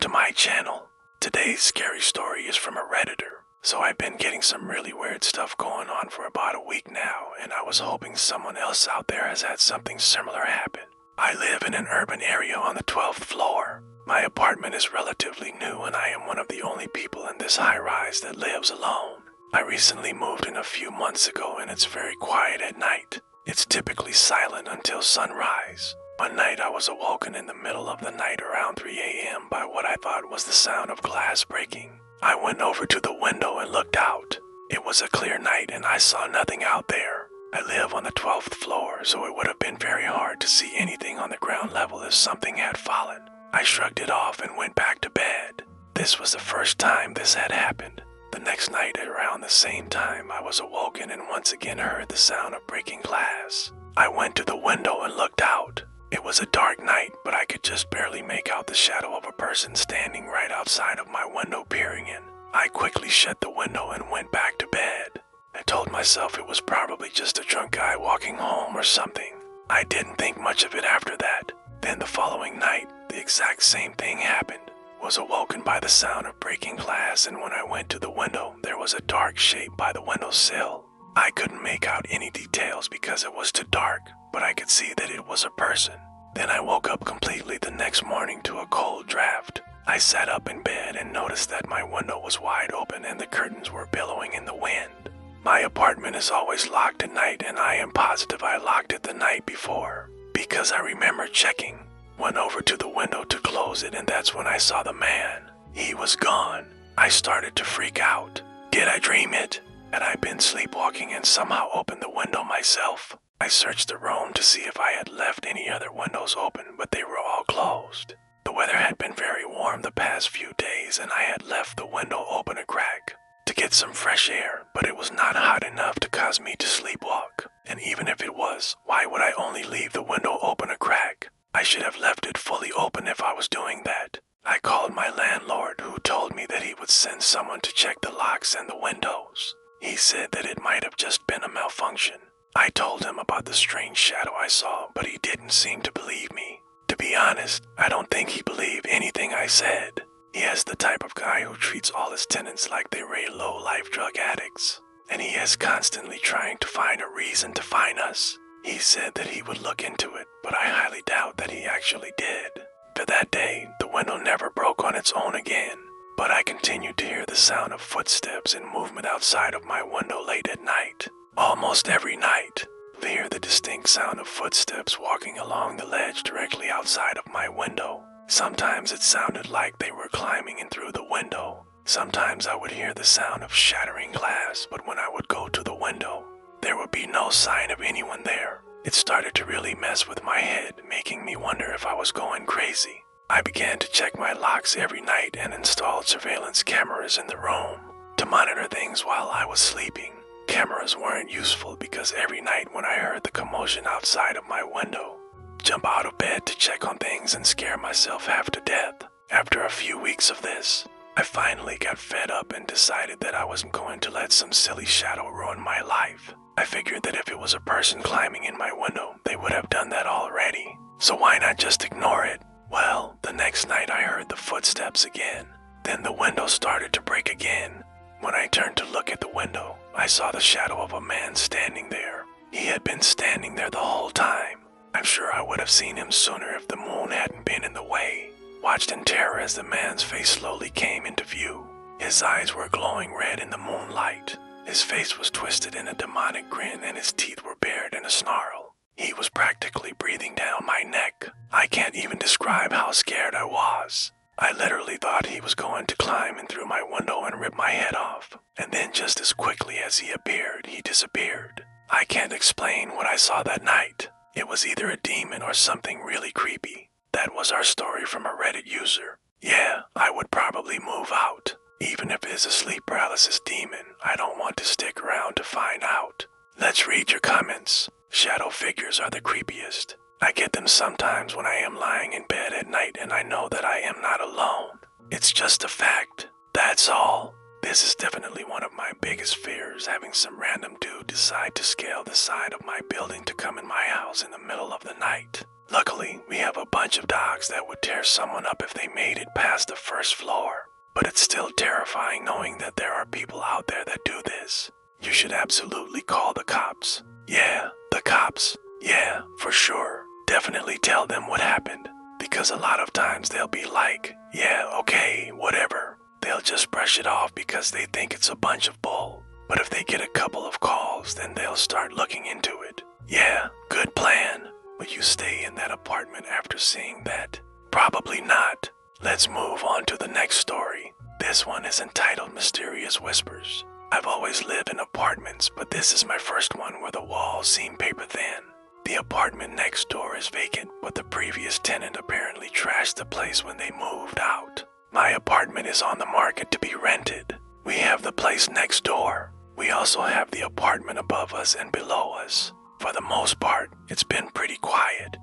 to my channel. Today's scary story is from a Redditor. So I've been getting some really weird stuff going on for about a week now, and I was hoping someone else out there has had something similar happen. I live in an urban area on the 12th floor. My apartment is relatively new and I am one of the only people in this high-rise that lives alone. I recently moved in a few months ago and it's very quiet at night. It's typically silent until sunrise. One night I was awoken in the middle of the night around 3 a.m. by what I thought was the sound of glass breaking. I went over to the window and looked out. It was a clear night and I saw nothing out there. I live on the 12th floor, so it would have been very hard to see anything on the ground level if something had fallen. I shrugged it off and went back to bed. This was the first time this had happened. The next night at around the same time, I was awoken and once again heard the sound of breaking glass. I went to the window and looked out. It was a dark night, but I could just barely make out the shadow of a person standing right outside of my window peering in. I quickly shut the window and went back to bed. I told myself it was probably just a drunk guy walking home or something. I didn't think much of it after that. Then the following night, the exact same thing happened. Was awoken by the sound of breaking glass, and when I went to the window, there was a dark shape by the windowsill. I couldn't make out any details because it was too dark, but I could see that it was a person. Then I woke up completely the next morning to a cold draft. I sat up in bed and noticed that my window was wide open and the curtains were billowing in the wind. My apartment is always locked at night and I am positive I locked it the night before, because I remember checking. Went over to the window to close it and that's when I saw the man. He was gone. I started to freak out. Did I dream it? Had I been sleepwalking and somehow opened the window myself? I searched the room to see if I had left any other windows open, but they were all closed. The weather had been very warm the past few days and I had left the window open a crack to get some fresh air, but it was not hot enough to cause me to sleepwalk. And even if it was, why would I only leave the window open a crack? I should have left it fully open if I was doing that. I called my landlord, who told me that he would send someone to check the locks and the windows. He said that it might have just been a malfunction. I told him about the strange shadow I saw, but he didn't seem to believe me. To be honest, I don't think he believed anything I said. He is the type of guy who treats all his tenants like they were low-life drug addicts, and he is constantly trying to find a reason to fine us. He said that he would look into it, but I highly doubt that he actually did. For that day, the window never broke on its own again, but I continued to hear the sound of footsteps and movement outside of my window late at night. Almost every night, I hear the distinct sound of footsteps walking along the ledge directly outside of my window. Sometimes it sounded like they were climbing in through the window. Sometimes I would hear the sound of shattering glass, but when I would go to the window, there would be no sign of anyone there. It started to really mess with my head, making me wonder if I was going crazy. I began to check my locks every night and installed surveillance cameras in the room to monitor things while I was sleeping. Cameras weren't useful because every night when I heard the commotion outside of my window, jump out of bed to check on things and scare myself half to death. After a few weeks of this, I finally got fed up and decided that I wasn't going to let some silly shadow ruin my life. I figured that if it was a person climbing in my window, they would have done that already. So why not just ignore it? Well, the next night I heard the footsteps again. Then the window started to break again. When I turned to look at the window, I saw the shadow of a man standing there. He had been standing there the whole time. I'm sure I would have seen him sooner if the moon hadn't been in the way. Watched in terror as the man's face slowly came into view. His eyes were glowing red in the moonlight. His face was twisted in a demonic grin and his teeth were bared in a snarl. He was practically breathing down my neck. I can't even describe how scared I was. I literally thought he was going to climb in through my window and rip my head off. And then just as quickly as he appeared, he disappeared. I can't explain what I saw that night. It was either a demon or something really creepy. That was our story from a Reddit user. Yeah, I would probably move out. Even if it's a sleep paralysis demon, I don't want to stick around to find out. Let's read your comments. Shadow figures are the creepiest. I get them sometimes when I am lying in bed at night and I know that I am not alone. It's just a fact. That's all. This is definitely one of my biggest fears, having some random dude decide to scale the side of my building to come in my house in the middle of the night. Luckily, we have a bunch of dogs that would tear someone up if they made it past the first floor. But it's still terrifying knowing that there are people out there that do this. You should absolutely call the cops. Yeah, the cops. Yeah, for sure. Definitely tell them what happened. Because a lot of times they'll be like, yeah, okay, whatever. They'll just brush it off because they think it's a bunch of bull. But if they get a couple of calls, then they'll start looking into it. Yeah, good plan. Will you stay in that apartment after seeing that? Probably not. Let's move on to the next story. This one is entitled Mysterious Whispers. I've always lived in apartments, but this is my first one where the walls seem paper thin. The apartment next door is vacant, but the previous tenant apparently trashed the place when they moved out. My apartment is on the market to be rented. We have the place next door. We also have the apartment above us and below us. For the most part, it's been pretty quiet.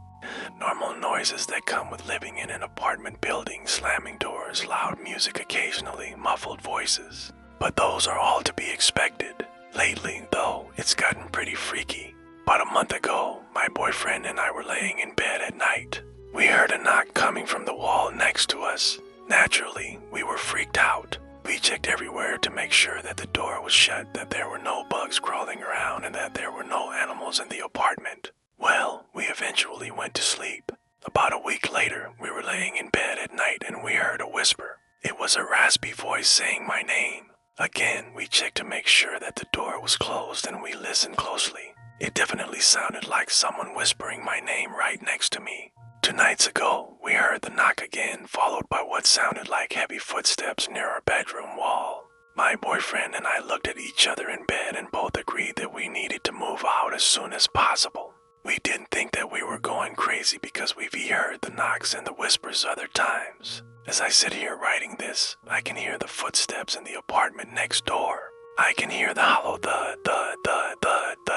Normal noises that come with living in an apartment building, slamming doors, loud music occasionally, muffled voices. But those are all to be expected. Lately, though, it's gotten pretty freaky. About a month ago, my boyfriend and I were laying in bed at night. We heard a knock coming from the wall next to us. Naturally, we were freaked out. We checked everywhere to make sure that the door was shut, that there were no bugs crawling around, and that there were no animals in the apartment. Well, we eventually went to sleep. About a week later, we were laying in bed at night and we heard a whisper. It was a raspy voice saying my name. Again, we checked to make sure that the door was closed and we listened closely. It definitely sounded like someone whispering my name right next to me. 2 nights ago, we heard the knock again, followed by what sounded like heavy footsteps near our bedroom wall. My boyfriend and I looked at each other in bed and both agreed that we needed to move out as soon as possible. We didn't think that we were going crazy because we've heard the knocks and the whispers other times. As I sit here writing this, I can hear the footsteps in the apartment next door. I can hear the hollow thud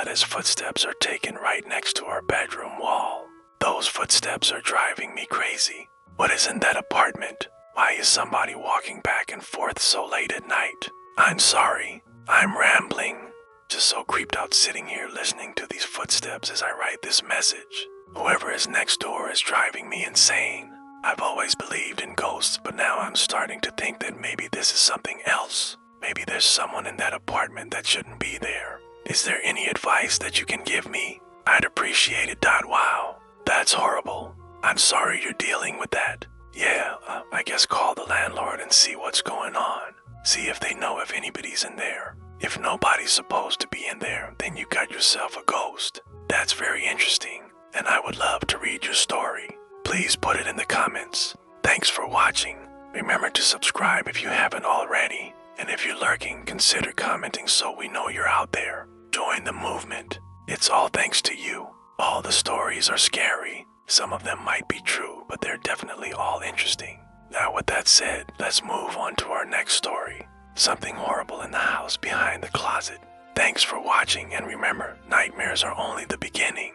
as footsteps are taken right next to our bedroom wall. Those footsteps are driving me crazy. What is in that apartment? Why is somebody walking back and forth so late at night? I'm sorry, I'm rambling. Just so creeped out sitting here listening to these footsteps as I write this message. Whoever is next door is driving me insane. I've always believed in ghosts, but now I'm starting to think that maybe this is something else. Maybe there's someone in that apartment that shouldn't be there. Is there any advice that you can give me? I'd appreciate it. Wow, that's horrible. I'm sorry you're dealing with that. Yeah, I guess call the landlord and see what's going on. See if they know if anybody's in there. If nobody's supposed to be in there, then you got yourself a ghost. That's very interesting, and I would love to read your story. Please put it in the comments. Thanks for watching. Remember to subscribe if you haven't already. And if you're lurking, consider commenting so we know you're out there. Join the movement. It's all thanks to you. All the stories are scary. Some of them might be true, but they're definitely all interesting. Now with that said, let's move on to our next story. Something horrible in the house behind the closet. Thanks for watching, and remember, nightmares are only the beginning.